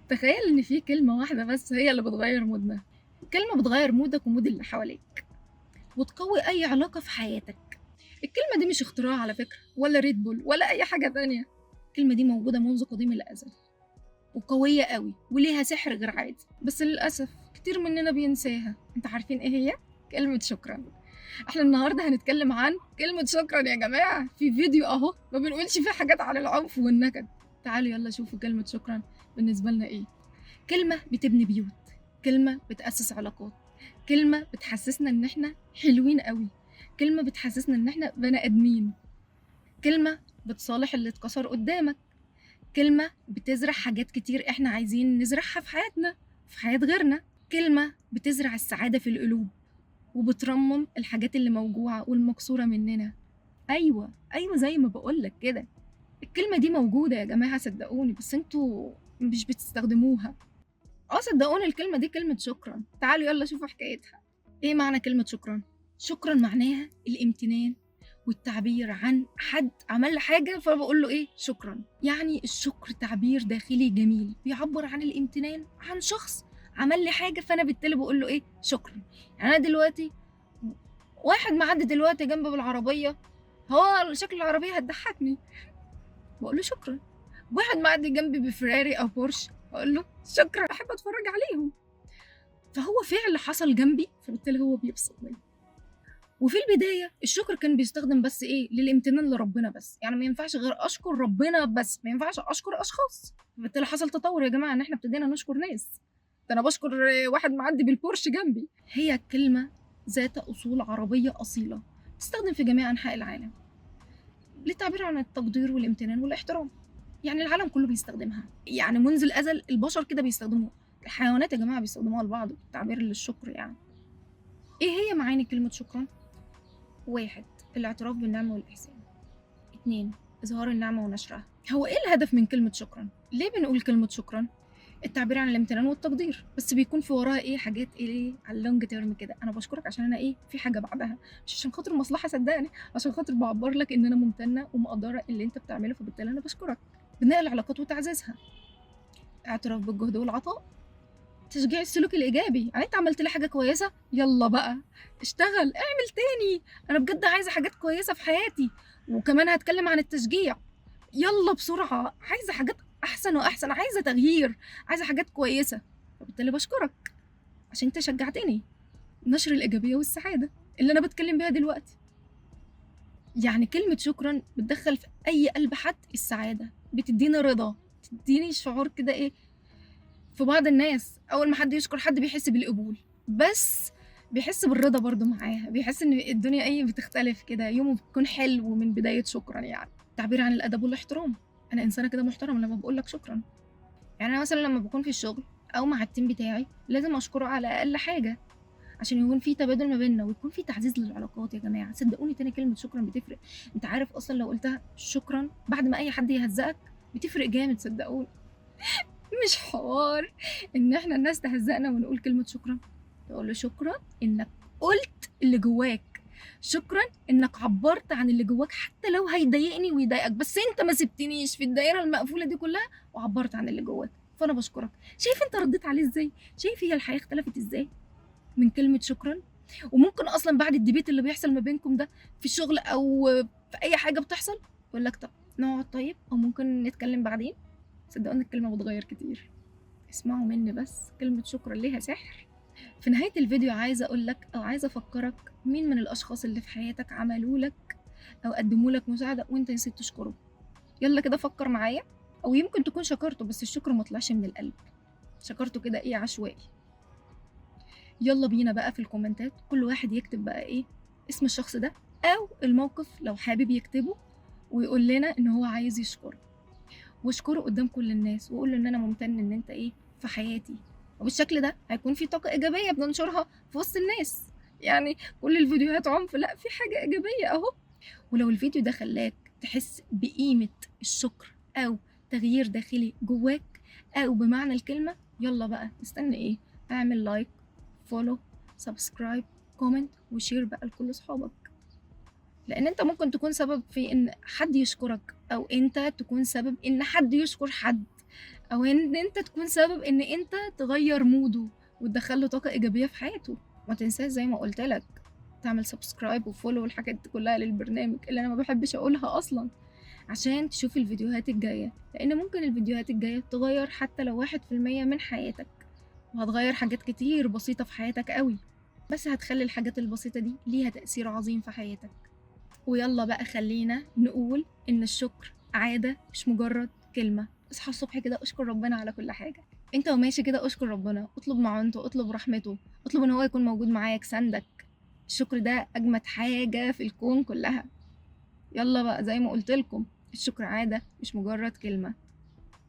تخيل ان في كلمة واحدة بس هي اللي بتغير مودنا. كلمة بتغير مودك ومود اللي حواليك وتقوي اي علاقة في حياتك. الكلمة دي مش اختراع على فكرة، ولا ريد بول ولا اي حاجة تانية. الكلمة دي موجودة منذ قديم الازل وقوية قوي وليها سحر غير عادي، بس للأسف كتير مننا بينساها. انت عارفين ايه هي؟ كلمة شكرا. احنا النهاردة هنتكلم عن كلمة شكرا يا جماعة في فيديو اهو ما بنقولش فيه حاجات عن العنف والنكد. تعالوا يلا شوفوا كلمة شكرا بالنسبة لنا ايه. كلمة بتبني بيوت، كلمة بتأسس علاقات، كلمة بتحسسنا ان احنا حلوين قوي، كلمة بتحسسنا ان احنا بني ادمين، كلمة بتصالح اللي اتكسر قدامك، كلمة بتزرع حاجات كتير احنا عايزين نزرعها في حياتنا في حياة غيرنا، كلمة بتزرع السعادة في القلوب وبترمم الحاجات اللي موجوعة والمكسورة مننا. ايوه زي ما بقولك كده، الكلمة دي موجودة يا جماعة صدقوني، بس انتوا مش بتستخدموها. صدقوني الكلمة دي كلمة شكرا. تعالوا يلا شوفوا حكايتها. ايه معنى كلمة شكرا؟ شكرا معناها الامتنان والتعبير عن حد عمل حاجة فبقول له ايه شكرا. يعني الشكر تعبير داخلي جميل بيعبر عن الامتنان عن شخص عمل لي حاجة، فانا بالتالي بقول له ايه شكرا. يعني انا دلوقتي واحد معدي دلوقتي جنبي بالعربية، هو شكل العربية هتضحكني بقول له شكرا. واحد معدي جنبي بفراري او بورش اقول له شكرا، بحب اتفرج عليهم. فهو فعل حصل جنبي فبالتالي هو بيبسطني. وفي البدايه الشكر كان بيستخدم بس ايه للامتنان لربنا بس، يعني ما ينفعش غير اشكر ربنا بس، ما ينفعش اشكر اشخاص. فبالتالي حصل تطور يا جماعه ان احنا ابتدينا نشكر ناس. ده انا بشكر واحد معدي بالبورش جنبي. هي كلمه ذات اصول عربيه اصيله تستخدم في جميع انحاء العالم للتعبير عن التقدير والامتنان والاحترام. يعني العالم كله بيستخدمها، يعني منذ الازل البشر كده بيستخدموها، الحيوانات يا جماعه بيستخدموها لبعض تعبير للشكر. يعني ايه هي معاني كلمه شكرا؟ 1. الاعتراف بالنعمه والاحسان. 2. اظهار النعمه ونشرها. هو ايه الهدف من كلمه شكرا؟ ليه بنقول كلمه شكرا؟ التعبير عن الامتنان والتقدير، بس بيكون في وراها ايه حاجات ايه على اللونج تيرم كده. انا بشكرك عشان انا ايه في حاجه بعدها، مش عشان خاطر مصلحه صدقني، عشان خاطر بعبر لك ان انا ممتنه ومقدره اللي انت بتعمله فبالتالي انا بشكرك. بناء العلاقات وتعزيزها. اعتراف بالجهد والعطاء. تشجيع السلوك الايجابي، يعني انت عملت لي حاجه كويسه يلا بقى اشتغل اعمل تاني، انا بجد عايزه حاجات كويسه في حياتي. وكمان هتكلم عن التشجيع، يلا بسرعه عايزه حاجات احسن واحسن، عايزه تغيير، عايزه حاجات كويسه فبالتالي بشكرك عشان انت شجعتني. نشر الايجابيه والسعاده اللي انا بتكلم بيها دلوقتي. يعني كلمه شكرا بتدخل في اي قلب حد السعاده، بتديني رضا، بتديني شعور كده ايه. في بعض الناس اول ما حد يشكر حد بيحس بالقبول، بس بيحس بالرضا برضو معاها، بيحس ان الدنيا ايه بتختلف كده، يومه بيكون حلو من بدايه شكرا. يعني تعبير عن الادب والاحترام، انا انسانه كده محترمه لما بقول لك شكرا. يعني انا مثلا لما بكون في الشغل او مع التيم بتاعي لازم اشكره على اقل حاجه عشان يكون في تبادل ما بيننا ويكون في تعزيز للعلاقات. يا جماعه صدقوني تاني كلمه شكرا بتفرق. انت عارف اصلا لو قلتها شكرا بعد ما اي حد يهزقك بتفرق جامد صدقوني. مش حوار ان احنا الناس تهزقنا ونقول كلمه شكرا، تقول له شكرا انك قلت اللي جواك، شكرا انك عبرت عن اللي جواك حتى لو هيضايقني ويضايقك، بس انت ما سبتنيش في الدائره المقفوله دي كلها وعبرت عن اللي جواك فانا بشكرك. شايف انت رديت عليه ازاي؟ شايف هي الحياه اختلفت ازاي من كلمه شكرا؟ وممكن اصلا بعد الديبيت اللي بيحصل ما بينكم ده في الشغل او في اي حاجه بتحصل يقول لك طب نقعد طيب او ممكن نتكلم بعدين. صدقوني الكلمه بتغير كتير. اسمعوا مني بس كلمه شكرا ليها سحر. في نهايه الفيديو عايزه اقول لك او عايزه افكرك مين من الاشخاص اللي في حياتك عملوا لك او قدموا لك مساعده وانت نسيت تشكره. يلا كده فكر معايا، او يمكن تكون شكرته بس الشكر ما طلعش من القلب، شكرته كده ايه عشوائي. يلا بينا بقى في الكومنتات كل واحد يكتب بقى ايه اسم الشخص ده او الموقف لو حابب يكتبه ويقول لنا ان هو عايز يشكره، واشكره قدام كل الناس واقول له ان انا ممتن ان انت ايه في حياتي. وبالشكل ده هيكون في طاقه ايجابيه بننشرها في وسط الناس. يعني كل الفيديوهات عنف؟ لا، في حاجه ايجابيه اهو. ولو الفيديو ده خلاك تحس بقيمه الشكر او تغيير داخلي جواك او بمعنى الكلمه، يلا بقى استنى ايه، اعمل لايك، فولو، سبسكرايب، كومنت وشير بقى لكل اصحابك، لان انت ممكن تكون سبب في ان حد يشكرك او انت تكون سبب ان حد يشكر حد. او ان انت تكون سبب ان انت تغير موده وتدخله طاقة ايجابية في حياته. ما تنساش زي ما قلت لك تعمل سبسكرايب وفولو والحاجات دي كلها للبرنامج اللي انا ما بحبش اقولها اصلا، عشان تشوف الفيديوهات الجاية، لان ممكن الفيديوهات الجاية تغير حتى لو 1% من حياتك، وهتغير حاجات كتير بسيطة في حياتك قوي، بس هتخلي الحاجات البسيطة دي ليها تأثير عظيم في حياتك. ويلا بقى خلينا نقول إن الشكر عادة مش مجرد كلمة. اصحى الصبح كده اشكر ربنا على كل حاجة، انت وماشي كده اشكر ربنا، اطلب معونته، اطلب رحمته، اطلب ان هو يكون موجود معاك سندك. الشكر ده اجمد حاجة في الكون كلها. يلا بقى زي ما قلت لكم، الشكر عادة مش مجرد كلمة.